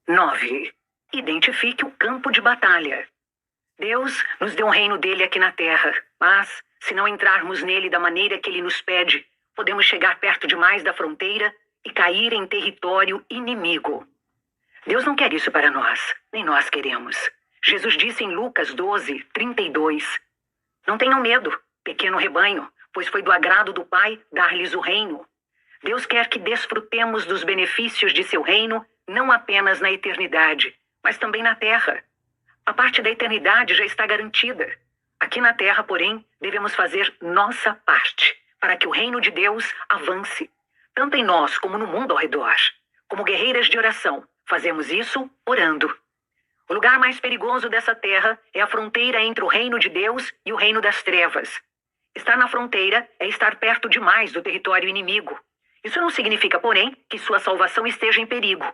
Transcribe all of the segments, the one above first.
9. Identifique o campo de batalha. Deus nos deu um reino dele aqui na terra, mas, se não entrarmos nele da maneira que ele nos pede, podemos chegar perto demais da fronteira e cair em território inimigo. Deus não quer isso para nós, nem nós queremos. Jesus disse em Lucas 12:32, não tenham medo, pequeno rebanho, pois foi do agrado do Pai dar-lhes o reino. Deus quer que desfrutemos dos benefícios de seu reino, não apenas na eternidade, mas também na terra. A parte da eternidade já está garantida. Aqui na terra, porém, devemos fazer nossa parte, para que o reino de Deus avance, tanto em nós como no mundo ao redor. Como guerreiras de oração, fazemos isso orando. O lugar mais perigoso dessa terra é a fronteira entre o reino de Deus e o reino das trevas. Estar na fronteira é estar perto demais do território inimigo. Isso não significa, porém, que sua salvação esteja em perigo.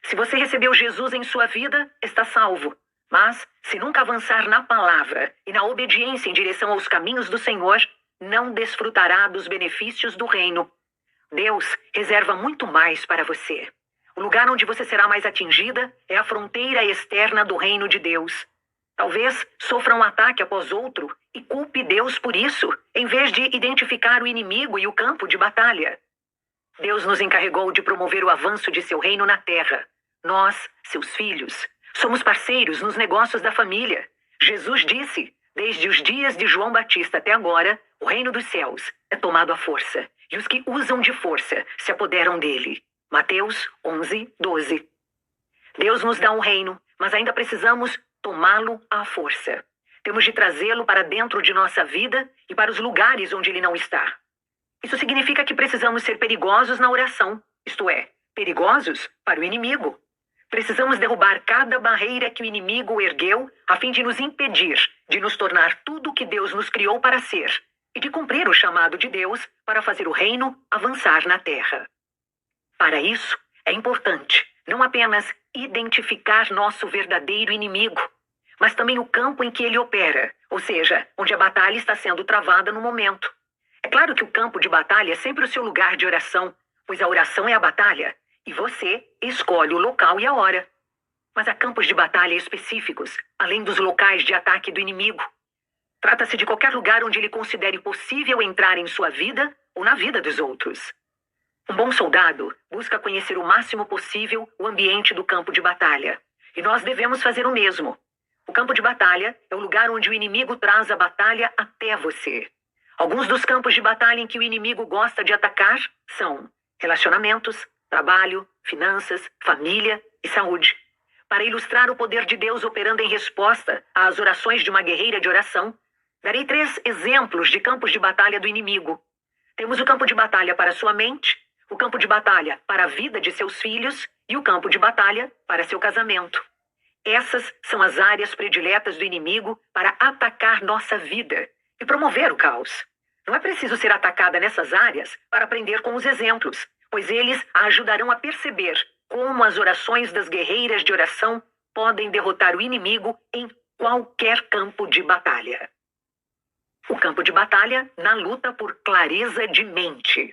Se você recebeu Jesus em sua vida, está salvo. Mas, se nunca avançar na palavra e na obediência em direção aos caminhos do Senhor, não desfrutará dos benefícios do reino. Deus reserva muito mais para você. O lugar onde você será mais atingida é a fronteira externa do reino de Deus. Talvez sofra um ataque após outro e culpe Deus por isso, em vez de identificar o inimigo e o campo de batalha. Deus nos encarregou de promover o avanço de seu reino na terra. Nós, seus filhos, somos parceiros nos negócios da família. Jesus disse, desde os dias de João Batista até agora, o reino dos céus é tomado à força, e os que usam de força se apoderam dele. Mateus 11:12. Deus nos dá um reino, mas ainda precisamos tomá-lo à força. Temos de trazê-lo para dentro de nossa vida e para os lugares onde ele não está. Isso significa que precisamos ser perigosos na oração, isto é, perigosos para o inimigo. Precisamos derrubar cada barreira que o inimigo ergueu a fim de nos impedir de nos tornar tudo o que Deus nos criou para ser e de cumprir o chamado de Deus para fazer o reino avançar na terra. Para isso, é importante não apenas identificar nosso verdadeiro inimigo, mas também o campo em que ele opera, ou seja, onde a batalha está sendo travada no momento. É claro que o campo de batalha é sempre o seu lugar de oração, pois a oração é a batalha, e você escolhe o local e a hora. Mas há campos de batalha específicos, além dos locais de ataque do inimigo. Trata-se de qualquer lugar onde ele considere possível entrar em sua vida ou na vida dos outros. Um bom soldado busca conhecer o máximo possível o ambiente do campo de batalha. E nós devemos fazer o mesmo. O campo de batalha é o lugar onde o inimigo traz a batalha até você. Alguns dos campos de batalha em que o inimigo gosta de atacar são relacionamentos, trabalho, finanças, família e saúde. Para ilustrar o poder de Deus operando em resposta às orações de uma guerreira de oração, darei 3 exemplos de campos de batalha do inimigo. Temos o campo de batalha para sua mente, o campo de batalha para a vida de seus filhos e o campo de batalha para seu casamento. Essas são as áreas prediletas do inimigo para atacar nossa vida e promover o caos. Não é preciso ser atacada nessas áreas para aprender com os exemplos, pois eles a ajudarão a perceber como as orações das guerreiras de oração podem derrotar o inimigo em qualquer campo de batalha. O campo de batalha na luta por clareza de mente.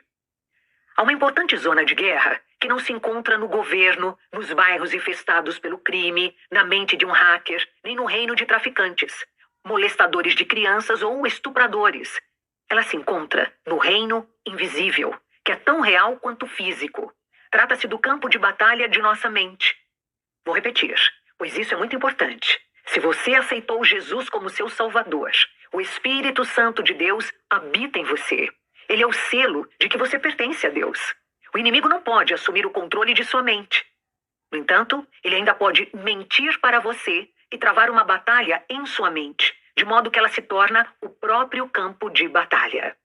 Há uma importante zona de guerra que não se encontra no governo, nos bairros infestados pelo crime, na mente de um hacker, nem no reino de traficantes, molestadores de crianças ou estupradores. Ela se encontra no reino invisível, que é tão real quanto físico. Trata-se do campo de batalha de nossa mente. Vou repetir, pois isso é muito importante. Se você aceitou Jesus como seu Salvador, o Espírito Santo de Deus habita em você. Ele é o selo de que você pertence a Deus. O inimigo não pode assumir o controle de sua mente. No entanto, ele ainda pode mentir para você e travar uma batalha em sua mente, de modo que ela se torna o próprio campo de batalha.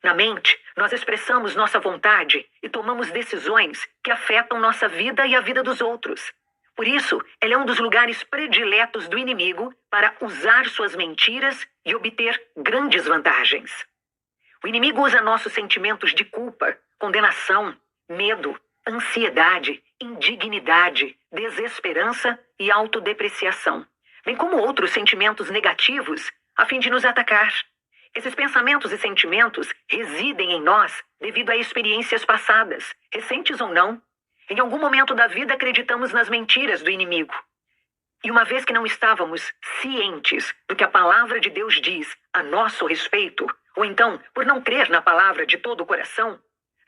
Na mente, nós expressamos nossa vontade e tomamos decisões que afetam nossa vida e a vida dos outros. Por isso, ela é um dos lugares prediletos do inimigo para usar suas mentiras e obter grandes vantagens. O inimigo usa nossos sentimentos de culpa, condenação, medo, ansiedade, indignidade, desesperança e autodepreciação, bem como outros sentimentos negativos, a fim de nos atacar. Esses pensamentos e sentimentos residem em nós devido a experiências passadas, recentes ou não. Em algum momento da vida acreditamos nas mentiras do inimigo. E uma vez que não estávamos cientes do que a palavra de Deus diz a nosso respeito, ou então, por não crer na palavra de todo o coração,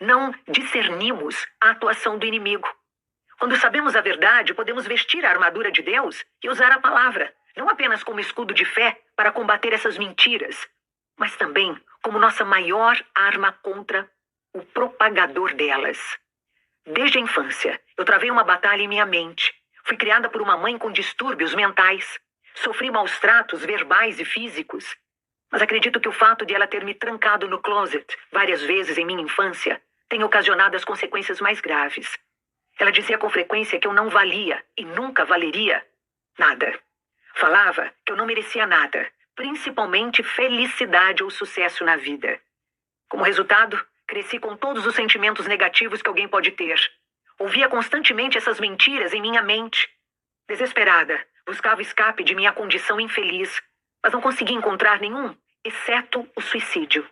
não discernimos a atuação do inimigo. Quando sabemos a verdade, podemos vestir a armadura de Deus e usar a palavra, não apenas como escudo de fé para combater essas mentiras, mas também como nossa maior arma contra o propagador delas. Desde a infância, eu travei uma batalha em minha mente. Fui criada por uma mãe com distúrbios mentais. Sofri maus tratos verbais e físicos. Mas acredito que o fato de ela ter me trancado no closet várias vezes em minha infância tem ocasionado as consequências mais graves. Ela dizia com frequência que eu não valia e nunca valeria nada. Falava que eu não merecia nada, principalmente felicidade ou sucesso na vida. Como resultado, cresci com todos os sentimentos negativos que alguém pode ter. Ouvia constantemente essas mentiras em minha mente. Desesperada, buscava escape de minha condição infeliz, mas não conseguia encontrar nenhum, exceto o suicídio.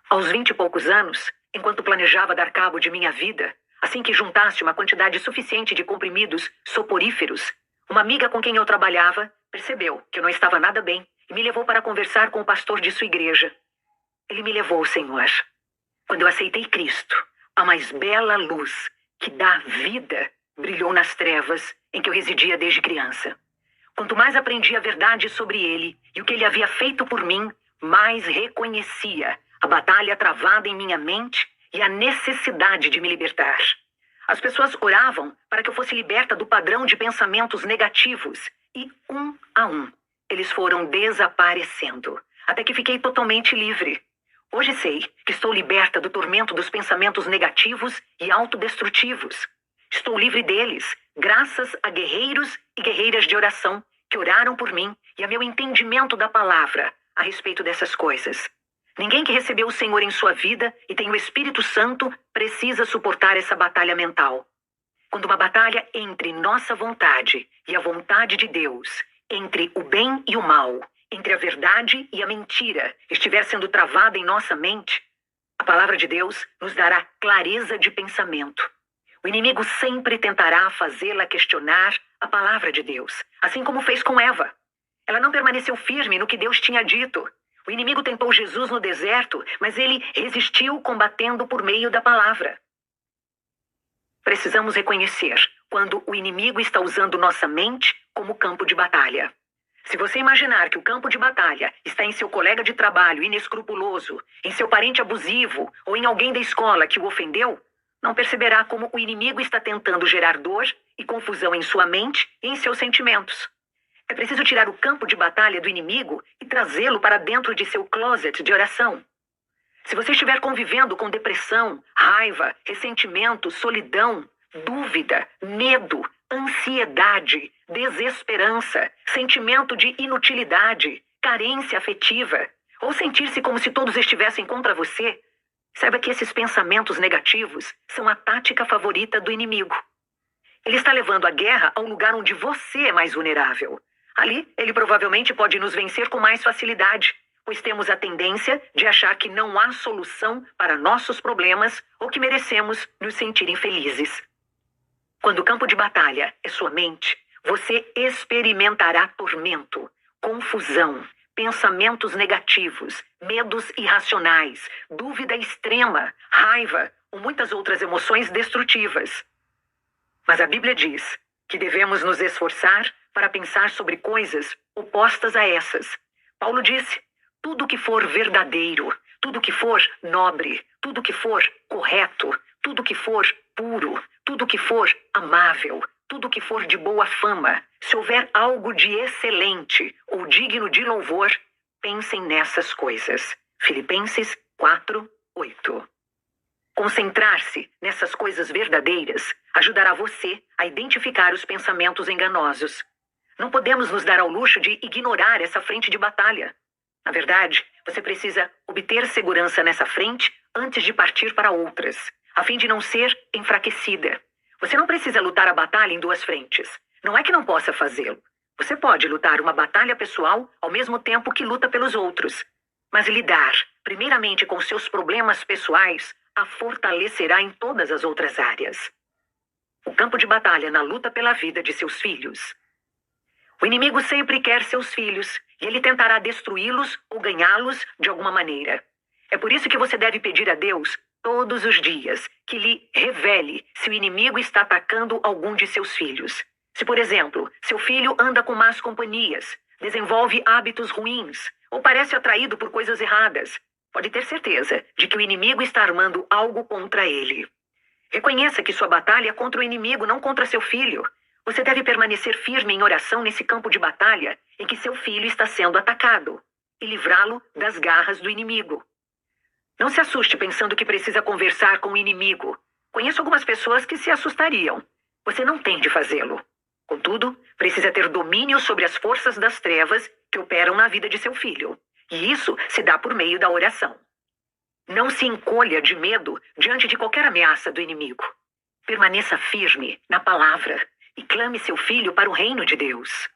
Aos 20 e poucos anos, enquanto planejava dar cabo de minha vida, assim que juntasse uma quantidade suficiente de comprimidos soporíferos, uma amiga com quem eu trabalhava percebeu que eu não estava nada bem e me levou para conversar com o pastor de sua igreja. Ele me levou, Senhor. Quando eu aceitei Cristo, a mais bela luz que dá vida brilhou nas trevas em que eu residia desde criança. Quanto mais aprendi a verdade sobre ele e o que ele havia feito por mim, mais reconhecia a batalha travada em minha mente e a necessidade de me libertar. As pessoas oravam para que eu fosse liberta do padrão de pensamentos negativos e, um a um, eles foram desaparecendo, até que fiquei totalmente livre. Hoje sei que estou liberta do tormento dos pensamentos negativos e autodestrutivos. Estou livre deles, graças a guerreiros e guerreiras de oração que oraram por mim e a meu entendimento da palavra a respeito dessas coisas. Ninguém que recebeu o Senhor em sua vida e tem o Espírito Santo precisa suportar essa batalha mental. Quando uma batalha entre nossa vontade e a vontade de Deus, entre o bem e o mal, entre a verdade e a mentira, estiver sendo travada em nossa mente, a palavra de Deus nos dará clareza de pensamento. O inimigo sempre tentará fazê-la questionar a palavra de Deus, assim como fez com Eva. Ela não permaneceu firme no que Deus tinha dito. O inimigo tentou Jesus no deserto, mas ele resistiu combatendo por meio da palavra. Precisamos reconhecer quando o inimigo está usando nossa mente como campo de batalha. Se você imaginar que o campo de batalha está em seu colega de trabalho inescrupuloso, em seu parente abusivo ou em alguém da escola que o ofendeu, não perceberá como o inimigo está tentando gerar dor e confusão em sua mente e em seus sentimentos. É preciso tirar o campo de batalha do inimigo e trazê-lo para dentro de seu closet de oração. Se você estiver convivendo com depressão, raiva, ressentimento, solidão, dúvida, medo, ansiedade, desesperança, sentimento de inutilidade, carência afetiva, ou sentir-se como se todos estivessem contra você, saiba que esses pensamentos negativos são a tática favorita do inimigo. Ele está levando a guerra ao lugar onde você é mais vulnerável. Ali, ele provavelmente pode nos vencer com mais facilidade, pois temos a tendência de achar que não há solução para nossos problemas ou que merecemos nos sentir infelizes. Quando o campo de batalha é sua mente, você experimentará tormento, confusão, pensamentos negativos, medos irracionais, dúvida extrema, raiva ou muitas outras emoções destrutivas. Mas a Bíblia diz que devemos nos esforçar para pensar sobre coisas opostas a essas. Paulo disse: tudo que for verdadeiro, tudo que for nobre, tudo que for correto, tudo que for puro, tudo que for amável, tudo que for de boa fama, se houver algo de excelente ou digno de louvor, pensem nessas coisas. Filipenses 4:8. Concentrar-se nessas coisas verdadeiras ajudará você a identificar os pensamentos enganosos. Não podemos nos dar ao luxo de ignorar essa frente de batalha. Na verdade, você precisa obter segurança nessa frente antes de partir para outras, a fim de não ser enfraquecida. Você não precisa lutar a batalha em duas frentes. Não é que não possa fazê-lo. Você pode lutar uma batalha pessoal ao mesmo tempo que luta pelos outros. Mas lidar, primeiramente, com seus problemas pessoais a fortalecerá em todas as outras áreas. o campo de batalha na luta pela vida de seus filhos. O inimigo sempre quer seus filhos e ele tentará destruí-los ou ganhá-los de alguma maneira. É por isso que você deve pedir a Deus todos os dias que lhe revele se o inimigo está atacando algum de seus filhos. Se, por exemplo, seu filho anda com más companhias, desenvolve hábitos ruins ou parece atraído por coisas erradas, pode ter certeza de que o inimigo está armando algo contra ele. Reconheça que sua batalha é contra o inimigo, não contra seu filho. Você deve permanecer firme em oração nesse campo de batalha em que seu filho está sendo atacado e livrá-lo das garras do inimigo. Não se assuste pensando que precisa conversar com o inimigo. Conheço algumas pessoas que se assustariam. Você não tem de fazê-lo. Contudo, precisa ter domínio sobre as forças das trevas que operam na vida de seu filho. E isso se dá por meio da oração. Não se encolha de medo diante de qualquer ameaça do inimigo. Permaneça firme na palavra e clame seu filho para o reino de Deus.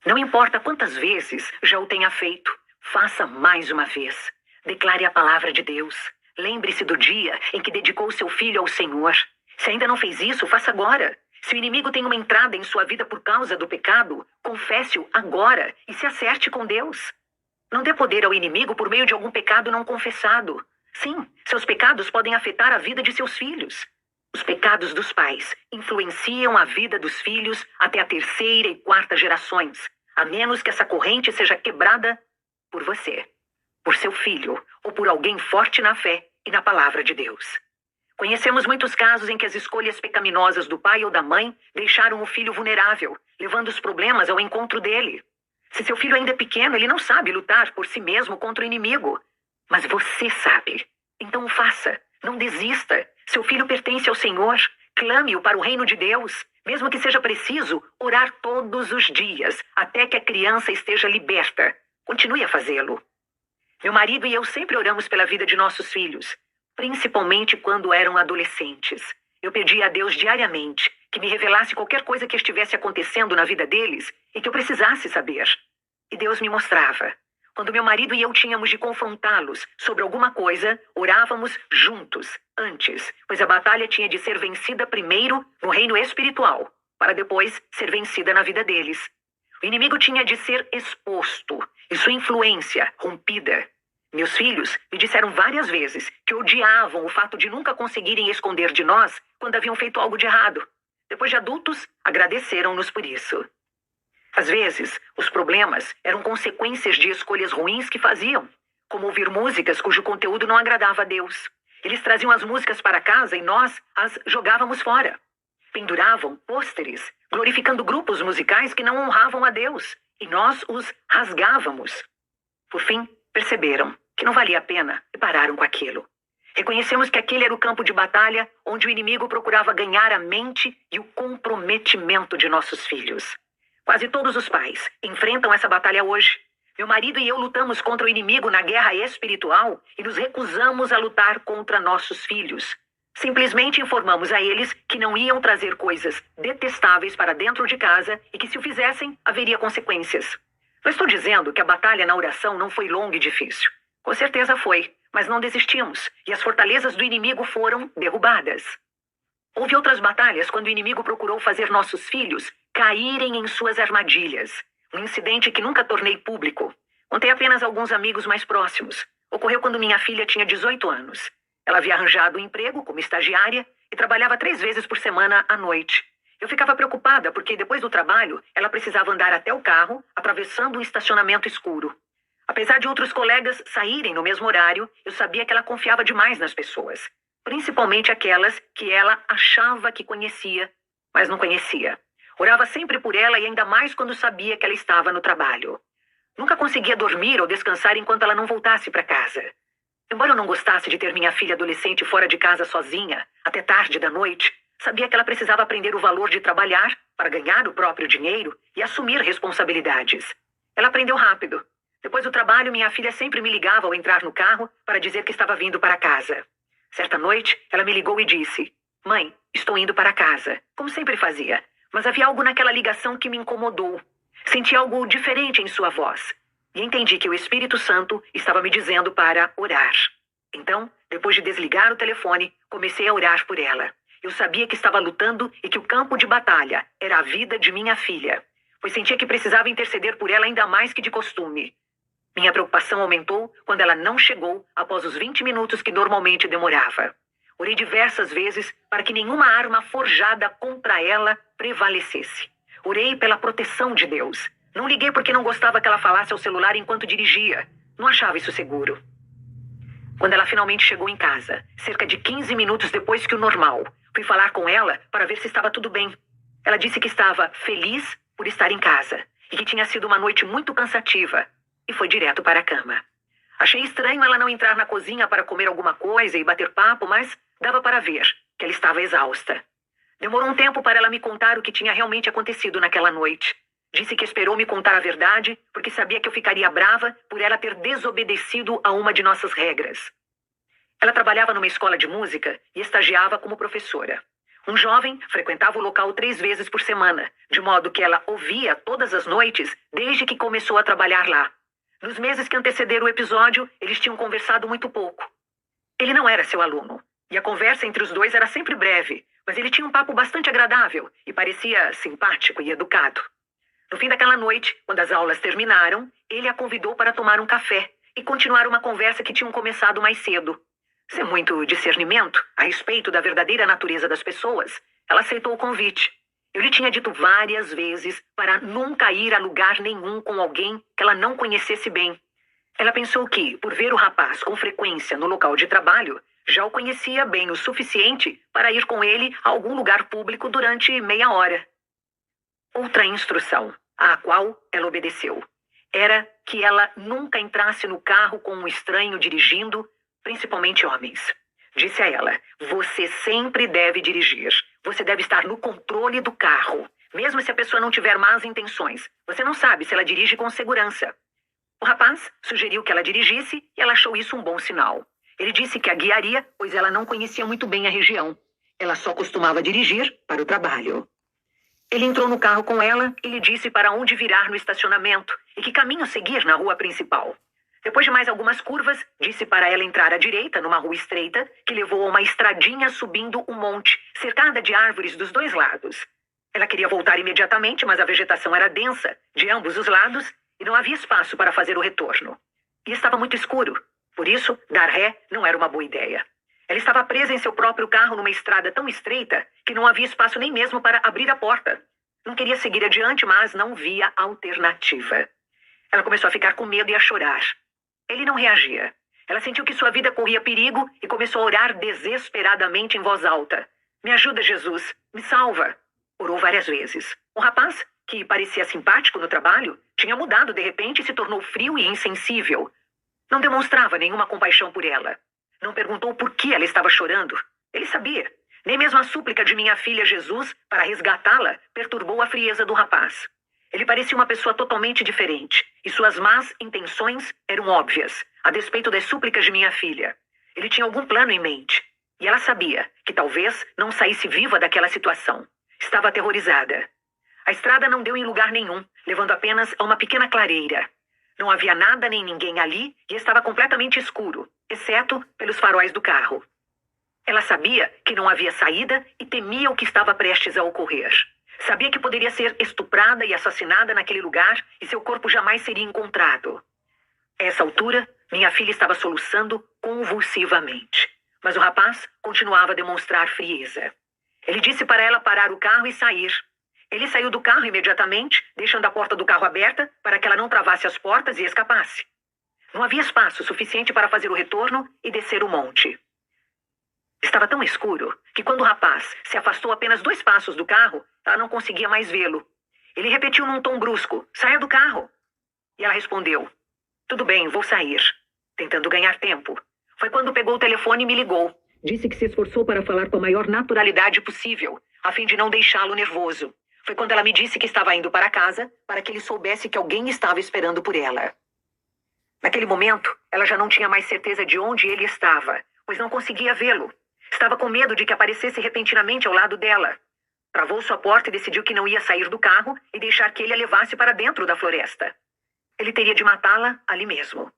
Não importa quantas vezes já o tenha feito, faça mais uma vez. Declare a palavra de Deus. Lembre-se do dia em que dedicou seu filho ao Senhor. Se ainda não fez isso, faça agora. Se o inimigo tem uma entrada em sua vida por causa do pecado, confesse-o agora e se acerte com Deus. Não dê poder ao inimigo por meio de algum pecado não confessado. Sim, seus pecados podem afetar a vida de seus filhos. Os pecados dos pais influenciam a vida dos filhos até a terceira e quarta gerações, a menos que essa corrente seja quebrada por você, por seu filho ou por alguém forte na fé e na palavra de Deus. Conhecemos muitos casos em que as escolhas pecaminosas do pai ou da mãe deixaram o filho vulnerável, levando os problemas ao encontro dele. Se seu filho ainda é pequeno, ele não sabe lutar por si mesmo contra o inimigo. Mas você sabe. Então o faça. Não desista. Seu filho pertence ao Senhor. Clame-o para o reino de Deus. Mesmo que seja preciso orar todos os dias, até que a criança esteja liberta. Continue a fazê-lo. Meu marido e eu sempre oramos pela vida de nossos filhos, principalmente quando eram adolescentes. Eu pedia a Deus diariamente que me revelasse qualquer coisa que estivesse acontecendo na vida deles e que eu precisasse saber. E Deus me mostrava. Quando meu marido e eu tínhamos de confrontá-los sobre alguma coisa, orávamos juntos, antes, pois a batalha tinha de ser vencida primeiro no reino espiritual, para depois ser vencida na vida deles. O inimigo tinha de ser exposto e sua influência rompida. Meus filhos me disseram várias vezes que odiavam o fato de nunca conseguirem esconder de nós quando haviam feito algo de errado. Depois de adultos, agradeceram-nos por isso. Às vezes, os problemas eram consequências de escolhas ruins que faziam, como ouvir músicas cujo conteúdo não agradava a Deus. Eles traziam as músicas para casa e nós as jogávamos fora. Penduravam pôsteres, glorificando grupos musicais que não honravam a Deus, e nós os rasgávamos. Por fim, perceberam que não valia a pena e pararam com aquilo. Reconhecemos que aquele era o campo de batalha onde o inimigo procurava ganhar a mente e o comprometimento de nossos filhos. Quase todos os pais enfrentam essa batalha hoje. Meu marido e eu lutamos contra o inimigo na guerra espiritual e nos recusamos a lutar contra nossos filhos. Simplesmente informamos a eles que não iam trazer coisas detestáveis para dentro de casa e que, se o fizessem, haveria consequências. Não estou dizendo que a batalha na oração não foi longa e difícil. Com certeza foi, mas não desistimos e as fortalezas do inimigo foram derrubadas. Houve outras batalhas quando o inimigo procurou fazer nossos filhos caírem em suas armadilhas. Um incidente que nunca tornei público. Contei apenas a alguns amigos mais próximos. Ocorreu quando minha filha tinha 18 anos. Ela havia arranjado um emprego como estagiária e trabalhava 3 vezes por semana à noite. Eu ficava preocupada porque, depois do trabalho, ela precisava andar até o carro, atravessando um estacionamento escuro. Apesar de outros colegas saírem no mesmo horário, eu sabia que ela confiava demais nas pessoas. Principalmente aquelas que ela achava que conhecia, mas não conhecia. Orava sempre por ela e ainda mais quando sabia que ela estava no trabalho. Nunca conseguia dormir ou descansar enquanto ela não voltasse para casa. Embora eu não gostasse de ter minha filha adolescente fora de casa sozinha, até tarde da noite, sabia que ela precisava aprender o valor de trabalhar para ganhar o próprio dinheiro e assumir responsabilidades. Ela aprendeu rápido. Depois do trabalho, minha filha sempre me ligava ao entrar no carro para dizer que estava vindo para casa. Certa noite, ela me ligou e disse: "Mãe, estou indo para casa", como sempre fazia. Mas havia algo naquela ligação que me incomodou. Senti algo diferente em sua voz. E entendi que o Espírito Santo estava me dizendo para orar. Então, depois de desligar o telefone, comecei a orar por ela. Eu sabia que estava lutando e que o campo de batalha era a vida de minha filha, pois sentia que precisava interceder por ela ainda mais que de costume. Minha preocupação aumentou quando ela não chegou após os 20 minutos que normalmente demorava. Orei diversas vezes para que nenhuma arma forjada contra ela prevalecesse. Orei pela proteção de Deus. Não liguei porque não gostava que ela falasse ao celular enquanto dirigia. Não achava isso seguro. Quando ela finalmente chegou em casa, cerca de 15 minutos depois que o normal, fui falar com ela para ver se estava tudo bem. Ela disse que estava feliz por estar em casa e que tinha sido uma noite muito cansativa e foi direto para a cama. Achei estranho ela não entrar na cozinha para comer alguma coisa e bater papo, mas dava para ver que ela estava exausta. Demorou um tempo para ela me contar o que tinha realmente acontecido naquela noite. Disse que esperou me contar a verdade porque sabia que eu ficaria brava por ela ter desobedecido a uma de nossas regras. Ela trabalhava numa escola de música e estagiava como professora. Um jovem frequentava o local 3 vezes por semana, de modo que ela ouvia todas as noites desde que começou a trabalhar lá. Nos meses que antecederam o episódio, eles tinham conversado muito pouco. Ele não era seu aluno, e a conversa entre os dois era sempre breve, mas ele tinha um papo bastante agradável e parecia simpático e educado. No fim daquela noite, quando as aulas terminaram, ele a convidou para tomar um café e continuar uma conversa que tinham começado mais cedo. Sem muito discernimento a respeito da verdadeira natureza das pessoas, ela aceitou o convite. Eu lhe tinha dito várias vezes para nunca ir a lugar nenhum com alguém que ela não conhecesse bem. Ela pensou que, por ver o rapaz com frequência no local de trabalho, já o conhecia bem o suficiente para ir com ele a algum lugar público durante meia hora. Outra instrução, à qual ela obedeceu, era que ela nunca entrasse no carro com um estranho dirigindo, principalmente homens. Disse a ela: você sempre deve dirigir. Você deve estar no controle do carro. Mesmo se a pessoa não tiver más intenções. Você não sabe se ela dirige com segurança. O rapaz sugeriu que ela dirigisse e ela achou isso um bom sinal. Ele disse que a guiaria, pois ela não conhecia muito bem a região. Ela só costumava dirigir para o trabalho. Ele entrou no carro com ela e lhe disse para onde virar no estacionamento e que caminho seguir na rua principal. Depois de mais algumas curvas, disse para ela entrar à direita numa rua estreita que levou a uma estradinha subindo um monte, cercada de árvores dos dois lados. Ela queria voltar imediatamente, mas a vegetação era densa de ambos os lados e não havia espaço para fazer o retorno. E estava muito escuro. Por isso, dar ré não era uma boa ideia. Ela estava presa em seu próprio carro numa estrada tão estreita que não havia espaço nem mesmo para abrir a porta. Não queria seguir adiante, mas não via alternativa. Ela começou a ficar com medo e a chorar. Ele não reagia. Ela sentiu que sua vida corria perigo e começou a orar desesperadamente em voz alta. Me ajuda, Jesus. Me salva. Orou várias vezes. O rapaz, que parecia simpático no trabalho, tinha mudado de repente e se tornou frio e insensível. Não demonstrava nenhuma compaixão por ela. Não perguntou por que ela estava chorando. Ele sabia. Nem mesmo a súplica de minha filha Jesus para resgatá-la perturbou a frieza do rapaz. Ele parecia uma pessoa totalmente diferente, e suas más intenções eram óbvias, a despeito das súplicas de minha filha. Ele tinha algum plano em mente, e ela sabia que talvez não saísse viva daquela situação. Estava aterrorizada. A estrada não deu em lugar nenhum, levando apenas a uma pequena clareira. Não havia nada nem ninguém ali e estava completamente escuro, exceto pelos faróis do carro. Ela sabia que não havia saída e temia o que estava prestes a ocorrer. Sabia que poderia ser estuprada e assassinada naquele lugar e seu corpo jamais seria encontrado. A essa altura, minha filha estava soluçando convulsivamente. Mas o rapaz continuava a demonstrar frieza. Ele disse para ela parar o carro e sair. Ele saiu do carro imediatamente, deixando a porta do carro aberta para que ela não travasse as portas e escapasse. Não havia espaço suficiente para fazer o retorno e descer o monte. Estava tão escuro que quando o rapaz se afastou apenas 2 passos do carro, ela não conseguia mais vê-lo. Ele repetiu num tom brusco: saia do carro. E ela respondeu: tudo bem, vou sair. Tentando ganhar tempo. Foi quando pegou o telefone e me ligou. Disse que se esforçou para falar com a maior naturalidade possível, a fim de não deixá-lo nervoso. Foi quando ela me disse que estava indo para casa para que ele soubesse que alguém estava esperando por ela. Naquele momento, ela já não tinha mais certeza de onde ele estava, pois não conseguia vê-lo. Estava com medo de que aparecesse repentinamente ao lado dela. Travou sua porta e decidiu que não ia sair do carro e deixar que ele a levasse para dentro da floresta. Ele teria de matá-la ali mesmo.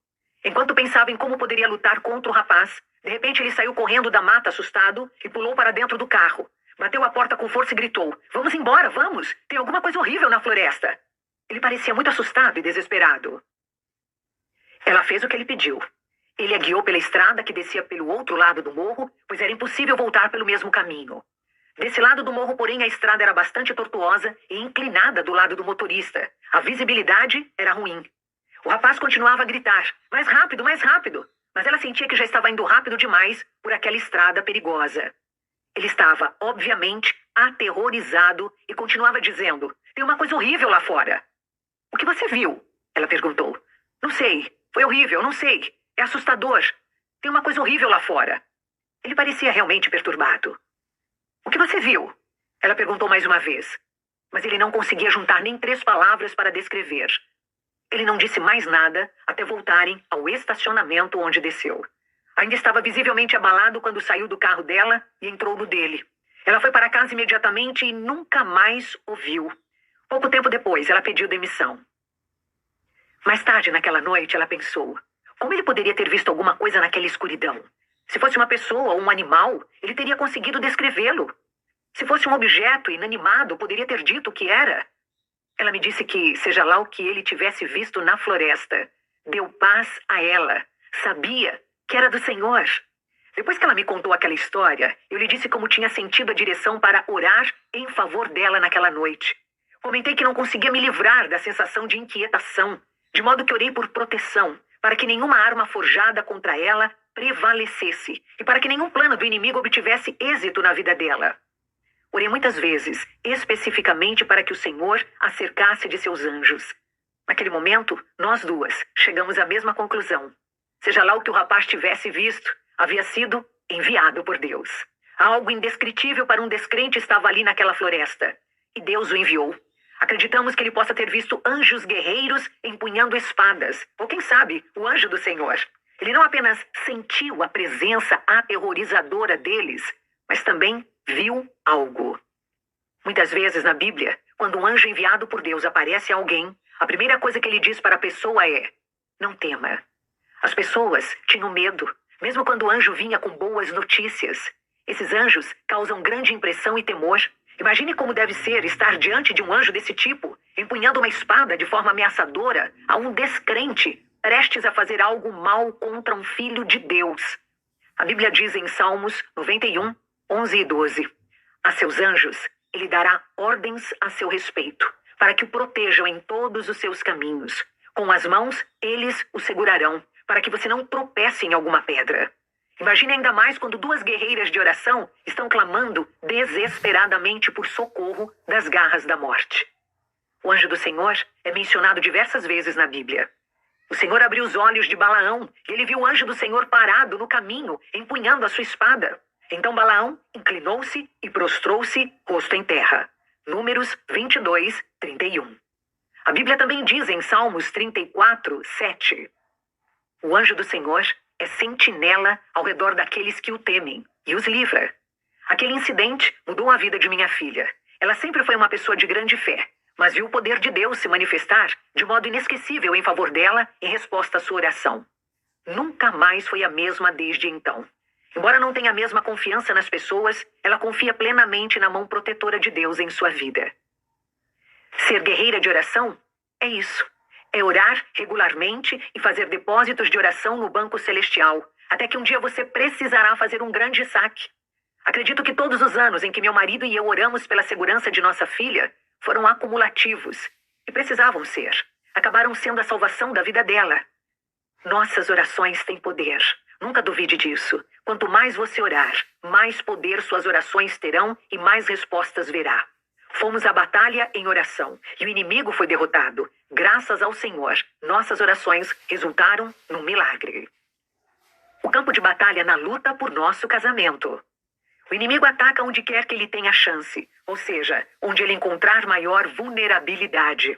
Enquanto pensava em como poderia lutar contra o rapaz, De repente ele saiu correndo da mata assustado e pulou para dentro do carro. Bateu a porta com força e gritou: "Vamos embora, vamos! Tem alguma coisa horrível na floresta!" Ele parecia muito assustado e desesperado. Ela fez o que ele pediu. Ele a guiou pela estrada que descia pelo outro lado do morro, pois era impossível voltar pelo mesmo caminho. Desse lado do morro, porém, a estrada era bastante tortuosa e inclinada do lado do motorista. A visibilidade era ruim. O rapaz continuava a gritar: "Mais rápido, mais rápido!" Mas ela sentia que já estava indo rápido demais por aquela estrada perigosa. Ele estava, obviamente, aterrorizado e continuava dizendo: "Tem uma coisa horrível lá fora." "O que você viu?" ela perguntou. "Não sei. Foi horrível, não sei. É assustador. Tem uma coisa horrível lá fora." Ele parecia realmente perturbado. "O que você viu?" ela perguntou mais uma vez. Mas ele não conseguia juntar nem 3 palavras para descrever. Ele não disse mais nada até voltarem ao estacionamento onde desceu. Ainda estava visivelmente abalado quando saiu do carro dela e entrou no dele. Ela foi para casa imediatamente e nunca mais o viu. Pouco tempo depois, ela pediu demissão. Mais tarde naquela noite, ela pensou: como ele poderia ter visto alguma coisa naquela escuridão? Se fosse uma pessoa ou um animal, ele teria conseguido descrevê-lo. Se fosse um objeto inanimado, poderia ter dito o que era. Ela me disse que, seja lá o que ele tivesse visto na floresta, deu paz a ela. Sabia que era do Senhor. Depois que ela me contou aquela história, eu lhe disse como tinha sentido a direção para orar em favor dela naquela noite. Comentei que não conseguia me livrar da sensação de inquietação, de modo que orei por proteção, para que nenhuma arma forjada contra ela prevalecesse e para que nenhum plano do inimigo obtivesse êxito na vida dela. Orei muitas vezes, especificamente para que o Senhor a cercasse de seus anjos. Naquele momento, nós duas chegamos à mesma conclusão. Seja lá o que o rapaz tivesse visto, havia sido enviado por Deus. Algo indescritível para um descrente estava ali naquela floresta. E Deus o enviou. Acreditamos que ele possa ter visto anjos guerreiros empunhando espadas. Ou quem sabe, o anjo do Senhor. Ele não apenas sentiu a presença aterrorizadora deles, mas também viu algo. Muitas vezes na Bíblia, quando um anjo enviado por Deus aparece a alguém, a primeira coisa que ele diz para a pessoa é: não tema. As pessoas tinham medo, mesmo quando o anjo vinha com boas notícias. Esses anjos causam grande impressão e temor. Imagine como deve ser estar diante de um anjo desse tipo, empunhando uma espada de forma ameaçadora a um descrente, prestes a fazer algo mal contra um filho de Deus. A Bíblia diz em Salmos 91, 11 e 12: a seus anjos ele dará ordens a seu respeito, para que o protejam em todos os seus caminhos. Com as mãos, eles o segurarão, para que você não tropece em alguma pedra. Imagine ainda mais quando 2 guerreiras de oração estão clamando desesperadamente por socorro das garras da morte. O anjo do Senhor é mencionado diversas vezes na Bíblia. O Senhor abriu os olhos de Balaão e ele viu o anjo do Senhor parado no caminho, empunhando a sua espada. Então Balaão inclinou-se e prostrou-se, rosto em terra. Números 22, 31. A Bíblia também diz em Salmos 34, 7: o anjo do Senhor é sentinela ao redor daqueles que o temem e os livra. Aquele incidente mudou a vida de minha filha. Ela sempre foi uma pessoa de grande fé, mas viu o poder de Deus se manifestar de modo inesquecível em favor dela em resposta à sua oração. Nunca mais foi a mesma desde então. Embora não tenha a mesma confiança nas pessoas, ela confia plenamente na mão protetora de Deus em sua vida. Ser guerreira de oração é isso. É orar regularmente e fazer depósitos de oração no banco celestial, até que um dia você precisará fazer um grande saque. Acredito que todos os anos em que meu marido e eu oramos pela segurança de nossa filha foram acumulativos e precisavam ser. Acabaram sendo a salvação da vida dela. Nossas orações têm poder. Nunca duvide disso. Quanto mais você orar, mais poder suas orações terão e mais respostas verá. Fomos à batalha em oração e o inimigo foi derrotado. Graças ao Senhor, nossas orações resultaram num milagre. O campo de batalha na luta por nosso casamento. O inimigo ataca onde quer que ele tenha chance, ou seja, onde ele encontrar maior vulnerabilidade.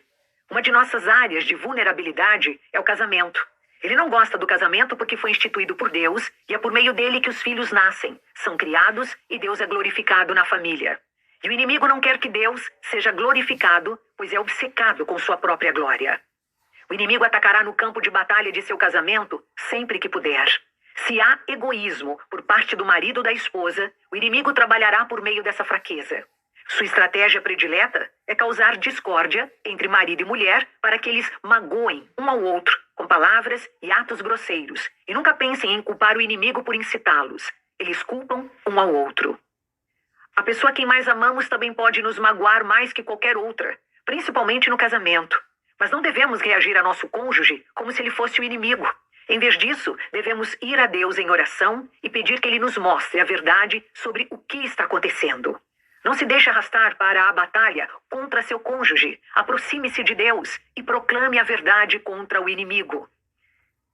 Uma de nossas áreas de vulnerabilidade é o casamento. Ele não gosta do casamento porque foi instituído por Deus e é por meio dele que os filhos nascem, são criados e Deus é glorificado na família. E o inimigo não quer que Deus seja glorificado, pois é obcecado com sua própria glória. O inimigo atacará no campo de batalha de seu casamento sempre que puder. Se há egoísmo por parte do marido ou da esposa, o inimigo trabalhará por meio dessa fraqueza. Sua estratégia predileta é causar discórdia entre marido e mulher para que eles magoem um ao outro com palavras e atos grosseiros e nunca pensem em culpar o inimigo por incitá-los. Eles culpam um ao outro. A pessoa a quem mais amamos também pode nos magoar mais que qualquer outra, principalmente no casamento. Mas não devemos reagir a nosso cônjuge como se ele fosse o inimigo. Em vez disso, devemos ir a Deus em oração e pedir que Ele nos mostre a verdade sobre o que está acontecendo. Não se deixe arrastar para a batalha contra seu cônjuge. Aproxime-se de Deus e proclame a verdade contra o inimigo.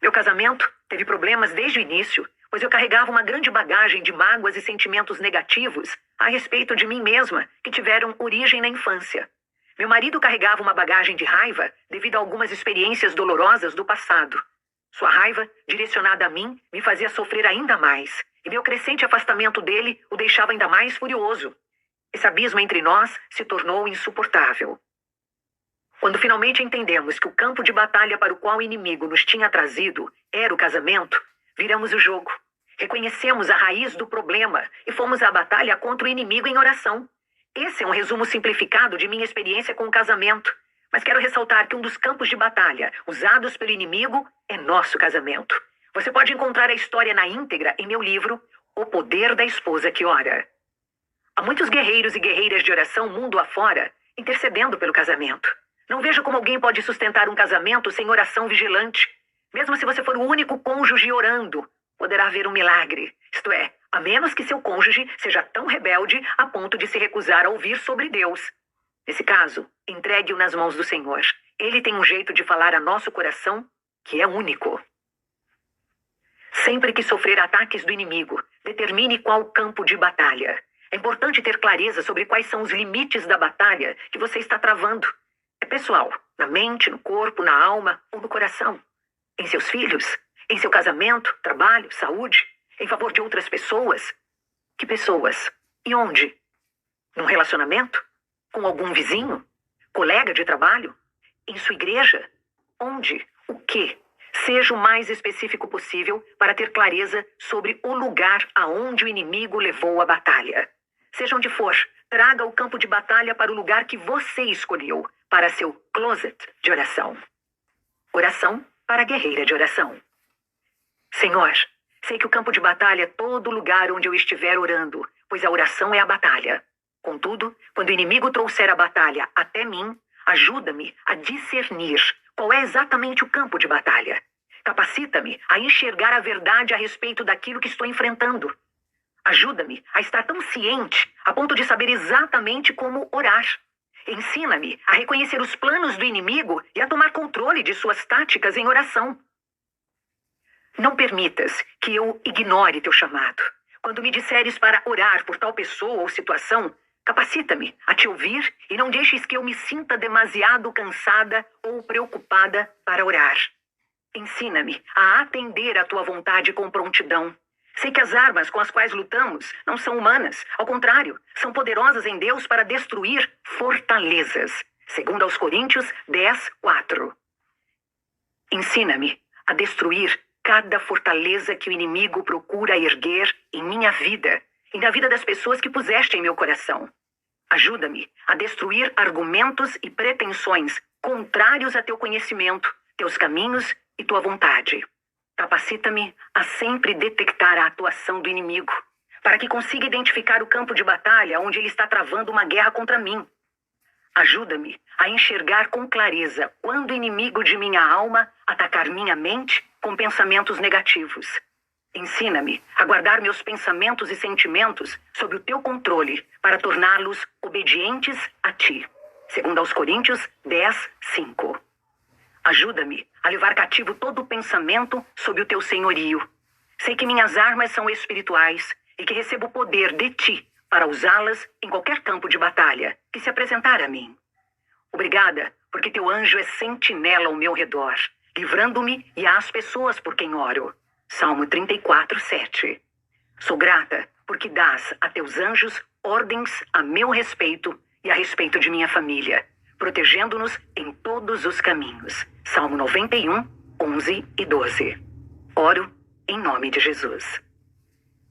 Meu casamento teve problemas desde o início, pois eu carregava uma grande bagagem de mágoas e sentimentos negativos a respeito de mim mesma que tiveram origem na infância. Meu marido carregava uma bagagem de raiva devido a algumas experiências dolorosas do passado. Sua raiva, direcionada a mim, me fazia sofrer ainda mais, e meu crescente afastamento dele o deixava ainda mais furioso. Esse abismo entre nós se tornou insuportável. Quando finalmente entendemos que o campo de batalha para o qual o inimigo nos tinha trazido era o casamento, viramos o jogo. Reconhecemos a raiz do problema e fomos à batalha contra o inimigo em oração. Esse é um resumo simplificado de minha experiência com o casamento. Mas quero ressaltar que um dos campos de batalha usados pelo inimigo é nosso casamento. Você pode encontrar a história na íntegra em meu livro, O Poder da Esposa que Ora. Há muitos guerreiros e guerreiras de oração mundo afora intercedendo pelo casamento. Não vejo como alguém pode sustentar um casamento sem oração vigilante. Mesmo se você for o único cônjuge orando, poderá haver um milagre. Isto é, a menos que seu cônjuge seja tão rebelde a ponto de se recusar a ouvir sobre Deus. Nesse caso, entregue-o nas mãos do Senhor. Ele tem um jeito de falar a nosso coração que é único. Sempre que sofrer ataques do inimigo, determine qual campo de batalha. É importante ter clareza sobre quais são os limites da batalha que você está travando. É pessoal, na mente, no corpo, na alma ou no coração. Em seus filhos, em seu casamento, trabalho, saúde, em favor de outras pessoas. Que pessoas? E onde? Num relacionamento? Com algum vizinho? Colega de trabalho? Em sua igreja? Onde? O quê? Seja o mais específico possível para ter clareza sobre o lugar aonde o inimigo levou a batalha. Seja onde for, traga o campo de batalha para o lugar que você escolheu, para seu closet de oração. Oração para a guerreira de oração. Senhor, sei que o campo de batalha é todo lugar onde eu estiver orando, pois a oração é a batalha. Contudo, quando o inimigo trouxer a batalha até mim, ajuda-me a discernir qual é exatamente o campo de batalha. Capacita-me a enxergar a verdade a respeito daquilo que estou enfrentando. Ajuda-me a estar tão ciente a ponto de saber exatamente como orar. Ensina-me a reconhecer os planos do inimigo e a tomar controle de suas táticas em oração. Não permitas que eu ignore teu chamado. Quando me disseres para orar por tal pessoa ou situação, capacita-me a te ouvir e não deixes que eu me sinta demasiado cansada ou preocupada para orar. Ensina-me a atender à tua vontade com prontidão. Sei que as armas com as quais lutamos não são humanas. Ao contrário, são poderosas em Deus para destruir fortalezas. Segundo aos Coríntios 10:4. Ensina-me a destruir cada fortaleza que o inimigo procura erguer em minha vida e na vida das pessoas que puseste em meu coração. Ajuda-me a destruir argumentos e pretensões contrários a teu conhecimento, teus caminhos e tua vontade. Capacita-me a sempre detectar a atuação do inimigo, para que consiga identificar o campo de batalha onde ele está travando uma guerra contra mim. Ajuda-me a enxergar com clareza quando o inimigo de minha alma atacar minha mente com pensamentos negativos. Ensina-me a guardar meus pensamentos e sentimentos sob o teu controle para torná-los obedientes a ti. Segundo aos Coríntios 10:5. Ajuda-me a levar cativo todo o pensamento sob o teu senhorio. Sei que minhas armas são espirituais e que recebo o poder de ti para usá-las em qualquer campo de batalha que se apresentar a mim. Obrigada, porque teu anjo é sentinela ao meu redor, livrando-me e às pessoas por quem oro. Salmo 34:7. Sou grata porque dás a teus anjos ordens a meu respeito e a respeito de minha família, protegendo-nos em todos os caminhos. Salmo 91:11 e 12. Oro em nome de Jesus.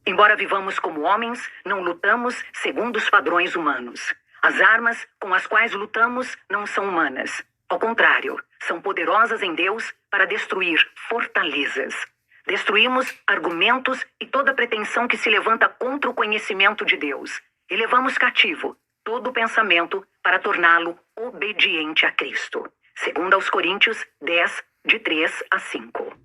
Embora vivamos como homens, não lutamos segundo os padrões humanos. As armas com as quais lutamos não são humanas. Ao contrário, são poderosas em Deus para destruir fortalezas. Destruímos argumentos e toda pretensão que se levanta contra o conhecimento de Deus. E levamos cativo todo pensamento para torná-lo obediente a Cristo. Segundo aos Coríntios 10, de 3 a 5.